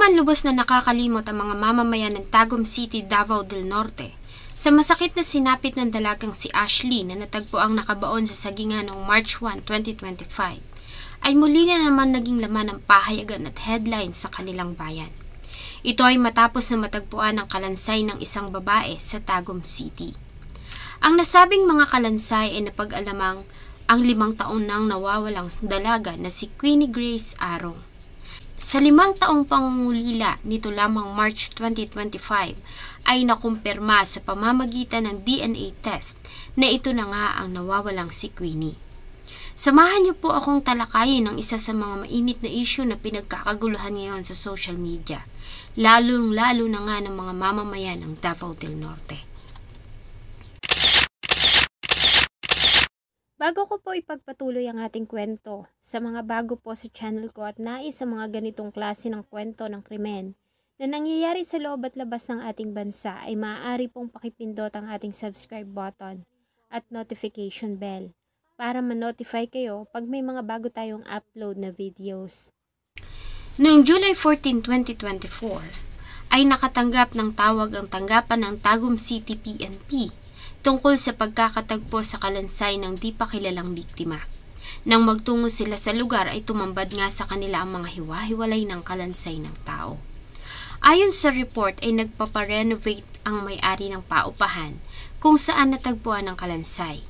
naman lubos na nakakalimot ang mga mamamayan ng Tagum City, Davao del Norte sa masakit na sinapit ng dalagang si Ashley na natagpuang nakabaon sa sagingan noong March 1, 2025, ay muli na naman naging laman ng pahayagan at headlines sa kanilang bayan. Ito ay matapos na matagpuan ang kalansay ng isang babae sa Tagum City. Ang nasabing mga kalansay ay napag-alamang ang 5 taon nang nawawalang dalaga na si Queenie Grace Arong. Sa 5 taong pangungulila nito lamang March 2025 ay nakumpirma sa pamamagitan ng DNA test na ito na nga ang nawawalang si Queenie. Samahan niyo po akong talakayin ang isa sa mga mainit na issue na pinagkakaguluhan ngayon sa social media, lalong-lalo na nga ng mga mamamayan ng Davao del Norte. Bago ko po ipagpatuloy ang ating kwento, sa mga bago po sa channel ko at nais sa mga ganitong klase ng kwento ng krimen na nangyayari sa loob at labas ng ating bansa ay maaari pong pakipindot ang ating subscribe button at notification bell para ma-notify kayo pag may mga bago tayong upload na videos. Noong July 14, 2024 ay nakatanggap ng tawag ang tanggapan ng Tagum City PNP tungkol sa pagkakatagpo sa kalansay ng di pa kilalang biktima. Nang magtungo sila sa lugar ay tumambad nga sa kanila ang mga hiwa-hiwalay ng kalansay ng tao. Ayon sa report ay nagpaparenovate ang may-ari ng paupahan kung saan natagpuan ang kalansay.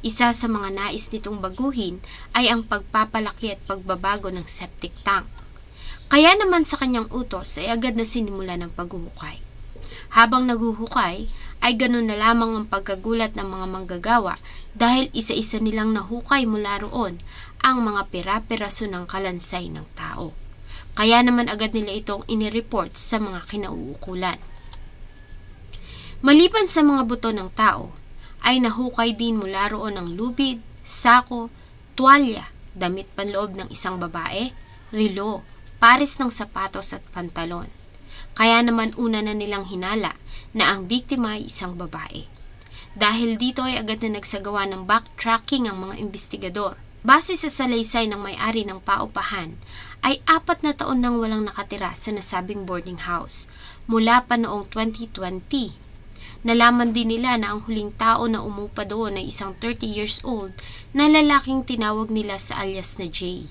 Isa sa mga nais nitong baguhin ay ang pagpapalaki at pagbabago ng septic tank. Kaya naman sa kanyang utos ay agad na sinimula ng paghuhukay. Habang naghuhukay, ay ganun na lamang ang pagkagulat ng mga manggagawa dahil isa-isa nilang nahukay mula roon ang mga pera-peraso ng kalansay ng tao. Kaya naman agad nila itong inireport sa mga kinauukulan. Maliban sa mga buto ng tao, ay nahukay din mula roon ang lubid, sako, tuwalya, damit panloob ng isang babae, relo, pares ng sapatos at pantalon. Kaya naman una na nilang hinala na ang biktima ay isang babae. Dahil dito ay agad na nagsagawa ng backtracking ang mga investigador. Base sa salaysay ng may-ari ng paupahan, ay 4 na taon nang walang nakatira sa nasabing boarding house mula pa noong 2020. Nalaman din nila na ang huling tao na umupa doon ay isang 30 years old na lalaking tinawag nila sa alias na Jay.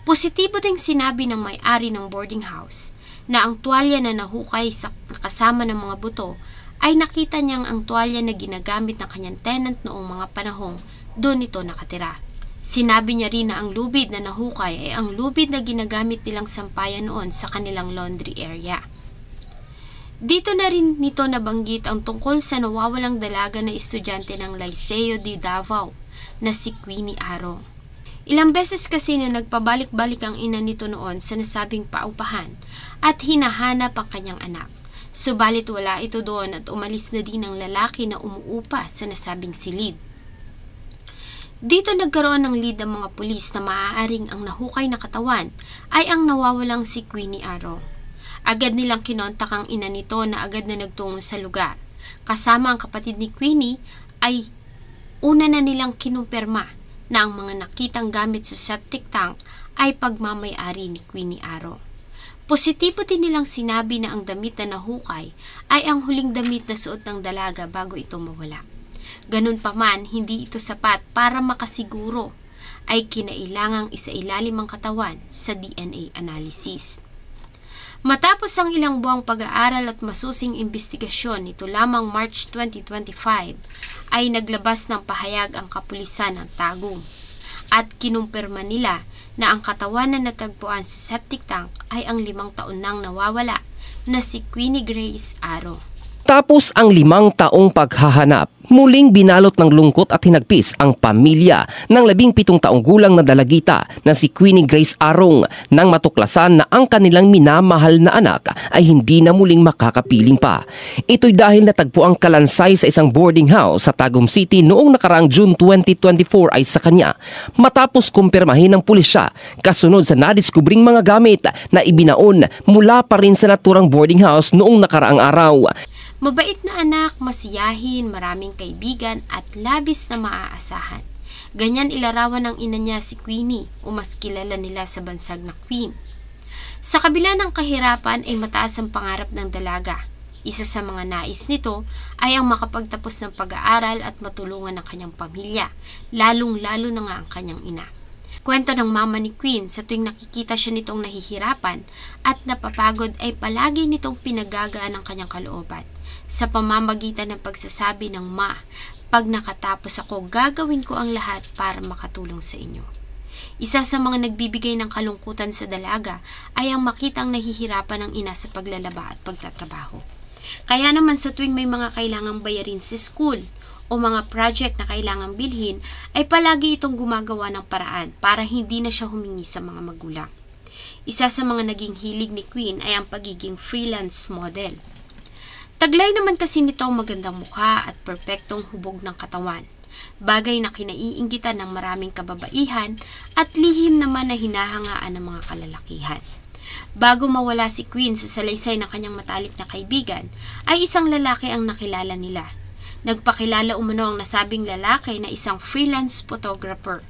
Positibo ding sinabi ng may-ari ng boarding house na ang tuwalya na nahukay sa kasama ng mga buto ay nakita niyang ang tuwalya na ginagamit ng kanyang tenant noong mga panahong doon ito nakatira. Sinabi niya rin na ang lubid na nahukay ay ang lubid na ginagamit nilang sampayan noon sa kanilang laundry area. Dito na rin nito nabanggit ang tungkol sa nawawalang dalaga na estudyante ng Liceo de Davao na si Queenie Arong. Ilang beses kasi na nagpabalik-balik ang ina nito noon sa nasabing paupahan at hinahanap ang kanyang anak. Subalit wala ito doon at umalis na din ang lalaki na umuupa sa nasabing silid. Dito nagkaroon ng lead ang mga pulis na maaaring ang nahukay na katawan ay ang nawawalang si Queenie Arong. Agad nilang kinontak ang ina nito na agad na nagtungo sa lugar. Kasama ang kapatid ni Queenie ay una na nilang kinumpirma na ang mga nakitang gamit sa septic tank ay pagmamay-ari ni Queenie Arong. Positibo din nilang sinabi na ang damit na nahukay ay ang huling damit na suot ng dalaga bago ito mawala. Ganun pa man, hindi ito sapat para makasiguro ay kinailangang isailalim ang katawan sa DNA analysis. Matapos ang ilang buwang pag-aaral at masusing investigasyon nito lamang March 2025 ay naglabas ng pahayag ang kapulisan ng Tagum at kinumpirma nila na ang katawan na natagpuan sa septic tank ay ang 5 taon nang nawawala na si Queenie Grace Arong. Tapos ang 5 taong paghahanap, muling binalot ng lungkot at hinagpis ang pamilya ng 17 taong gulang na dalagita na si Queenie Grace Arong nang matuklasan na ang kanilang minamahal na anak ay hindi na muling makakapiling pa. Ito'y dahil natagpo ang kalansay sa isang boarding house sa Tagum City noong nakaraang June 2024 ay sa kanya. Matapos kumpirmahin ng pulisya kasunod sa nadiskubring mga gamit na ibinaon mula pa rin sa naturang boarding house noong nakaraang araw. Mabait na anak, masiyahin, maraming kaibigan at labis na maaasahan. Ganyan ilarawan ng ina niya si Queenie o mas kilala nila sa bansag na Queen. Sa kabila ng kahirapan ay mataas ang pangarap ng dalaga. Isa sa mga nais nito ay ang makapagtapos ng pag-aaral at matulungan ang kanyang pamilya, lalong-lalo na nga ang kanyang ina. Kwento ng mama ni Queen, sa tuwing nakikita siya nitong nahihirapan at napapagod ay palagi nitong pinagagaan ang kanyang kalooban sa pamamagitan ng pagsasabi ng pag nakatapos ako, gagawin ko ang lahat para makatulong sa inyo. Isa sa mga nagbibigay ng kalungkutan sa dalaga ay ang makitang nahihirapan ng ina sa paglalaba at pagtatrabaho. Kaya naman sa tuwing may mga kailangang bayarin sa school o mga project na kailangang bilhin, ay palagi itong gumagawa ng paraan para hindi na siya humingi sa mga magulang. Isa sa mga naging hilig ni Queen ay ang pagiging freelance model. Taglay naman kasi nito ang magandang mukha at perpektong hubog ng katawan, bagay na kinaiinggitan ng maraming kababaihan at lihim naman na hinahangaan ng mga kalalakihan. Bago mawala si Queen sa salaysay ng kanyang matalik na kaibigan, ay isang lalaki ang nakilala nila. Nagpakilala umano ang nasabing lalaki na isang freelance photographer.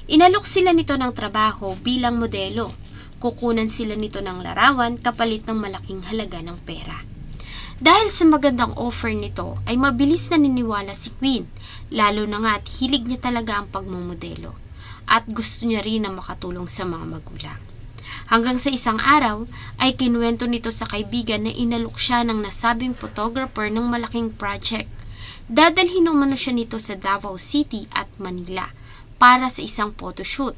Inalok sila nito ng trabaho bilang modelo. Kukunan sila nito ng larawan kapalit ng malaking halaga ng pera. Dahil sa magandang offer nito, ay mabilis na niniwala si Queen, lalo na nga at hilig niya talaga ang pagmumodelo. At gusto niya rin na makatulong sa mga magulang. Hanggang sa isang araw ay kinuwento nito sa kaibigan na inalok siya ng nasabing photographer ng malaking project. Dadalhin umano siya nito sa Davao City at Manila para sa isang photoshoot.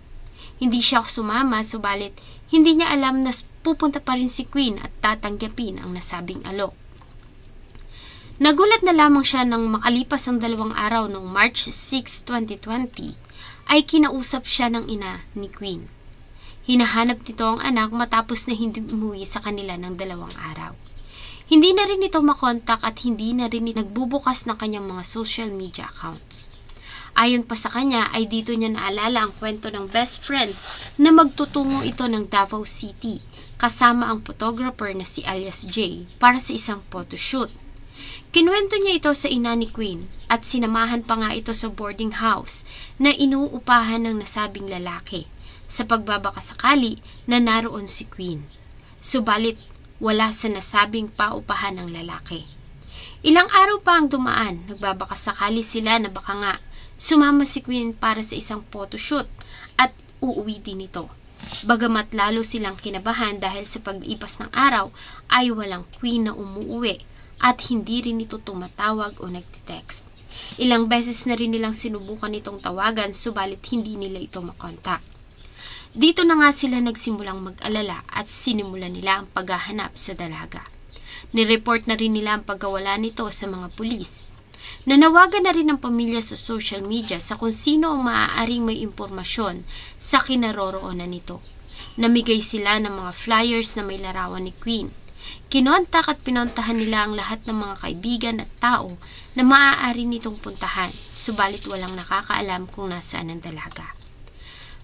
Hindi siya sumama, subalit hindi niya alam na pupunta pa rin si Queen at tatanggapin ang nasabing alok. Nagulat na lamang siya nang makalipas ang 2 araw noong March 6, 2020 ay kinausap siya ng ina ni Queen. Hinahanap nito ang anak matapos na hindi umuwi sa kanila ng 2 araw. Hindi na rin ito makontak at hindi na rin nagbubukas ng kanyang mga social media accounts. Ayon pa sa kanya ay dito niya naalala ang kwento ng best friend na magtutungo ito ng Davao City kasama ang photographer na si alias J para sa isang photoshoot. Kinuwento niya ito sa ina ni Queen at sinamahan pa nga ito sa boarding house na inuupahan ng nasabing lalaki sa pagbabakasakali na naroon si Queen. Subalit, wala sa nasabing paupahan ng lalaki. Ilang araw pa ang dumaan, nagbabakasakali sila na baka nga sumama si Queen para sa isang photoshoot at uuwi din ito. Bagamat lalo silang kinabahan dahil sa paglipas ng araw ay walang Queen na umuuwi at hindi rin ito tumatawag o nagtitext. Ilang beses na rin nilang sinubukan itong tawagan subalit hindi nila ito makontak. Dito na nga sila nagsimulang mag-alala at sinimulan nila ang paghahanap sa dalaga. Nireport na rin nila ang pagkawala nito sa mga pulis. Nanawagan na rin ang pamilya sa social media sa kung sino ang maaaring may impormasyon sa kinaroroonan nito. Namigay sila ng mga flyers na may larawan ni Queen. Kinontak at pinuntahan nila ang lahat ng mga kaibigan at tao na maaari nitong puntahan, subalit walang nakakaalam kung nasaan ang dalaga.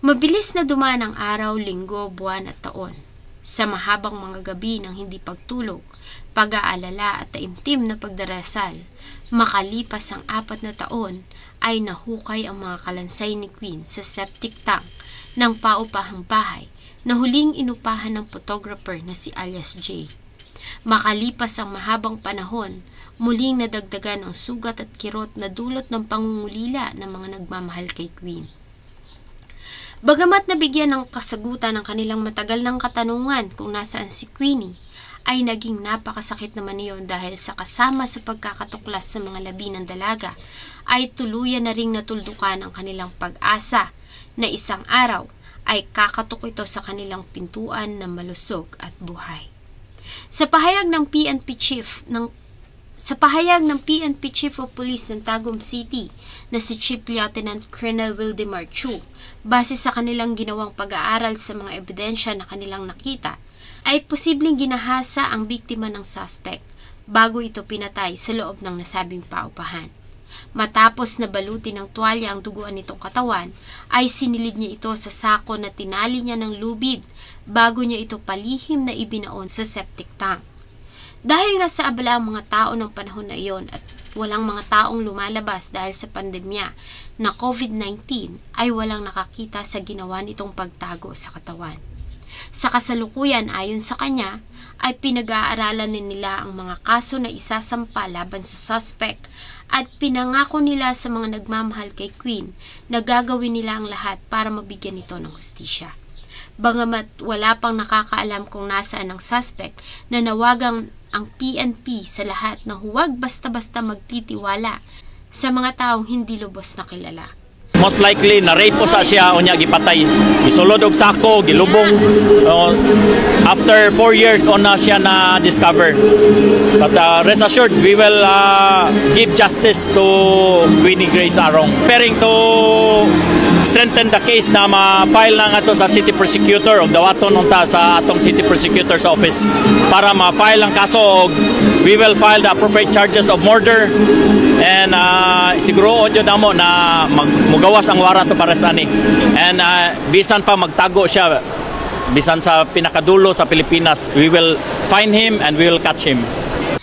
Mabilis na dumaan ang araw, linggo, buwan at taon. Sa mahabang mga gabi ng hindi pagtulog, pag-aalala at taimtim na pagdarasal, makalipas ang 4 na taon ay nahukay ang mga kalansay ni Queen sa septic tank ng paupahang bahay na huling inupahan ng photographer na si alias J. Makalipas ang mahabang panahon, muling nadagdagan ang sugat at kirot na dulot ng pangungulila ng mga nagmamahal kay Queen. Bagamat nabigyan ng kasagutan ng kanilang matagal ng katanungan kung nasaan si Queenie, ay naging napakasakit naman iyon dahil sa kasama sa pagkakatuklas sa mga labi ng dalaga ay tuluyan na ring natuldukan ang kanilang pag-asa na isang araw ay kakatok ito sa kanilang pintuan na malusog at buhay. Sa pahayag ng PNP Chief of Police ng Tagum City na si Chief Lieutenant Colonel Wildemar Chu, base sa kanilang ginawang pag-aaral sa mga ebidensya na kanilang nakita, ay posibleng ginahasa ang biktima ng suspect bago ito pinatay sa loob ng nasabing paupahan. Matapos na balutin ng tuwalya ang duguan nitong katawan, ay sinilid niya ito sa sako na tinali niya ng lubid bago niya ito palihim na ibinaon sa septic tank. Dahil nga sa abala ang mga tao ng panahon na iyon at walang mga taong lumalabas dahil sa pandemya na COVID-19 ay walang nakakita sa ginawa nitong pagtago sa katawan. Sa kasalukuyan, ayon sa kanya, ay pinag-aaralan nila ang mga kaso na isasampa laban sa suspect at pinangako nila sa mga nagmamahal kay Queen na gagawin nila ang lahat para mabigyan ito ng hustisya. Bagamat wala pang nakakaalam kung nasaan ang suspect, nanawagan ang PNP sa lahat na huwag basta-basta magtitiwala sa mga taong hindi lubos na kilala. Most likely na-rape po sa siya unya gipatay. Gisulod og sako, gilubong. After 4 years on na siya na discover. But rest assured we will give justice to Queenie Grace Arong. Preparing to strengthen the case na ma-file na nga to sa city prosecutor o dawaton unta sa atong city prosecutor's office para ma-file ang kaso og we will file the appropriate charges of murder and siguro audio namo na mugawas ang warrant to para sa ani and bisan pa magtago siya bisan sa pinakadulo sa Pilipinas, we will find him and we will catch him.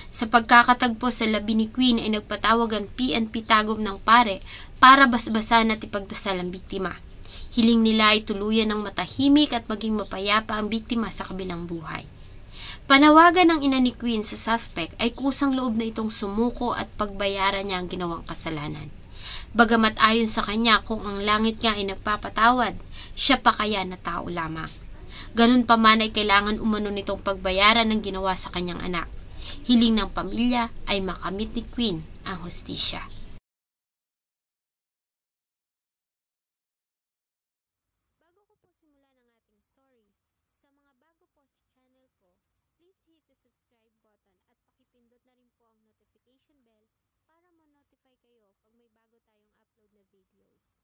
Sa pagkakatagpo sa labi ni Queen ay nagpatawag ang PNP Tagum ng pare para basbasan at ipagdasal ang biktima. Hiling nila ay tuluyan ng matahimik at maging mapayapa ang biktima sa kabilang buhay. Panawagan ng ina ni Queen sa suspect ay kusang loob na itong sumuko at pagbayaran niya ang ginawang kasalanan. Bagamat ayon sa kanya kung ang langit nga ay nagpapatawad, siya pa kaya na tao lamang. Ganun pa man ay kailangan umano nitong pagbayaran ng ginawa sa kanyang anak. Hiling ng pamilya ay makamit ni Queen ang hustisya. Bago ko po simulan ang ating story, sa mga bago po sa channel ko, please hit the subscribe button at pakipindot na rin po ang notification bell para ma-notify kayo pag may bago tayong upload na videos.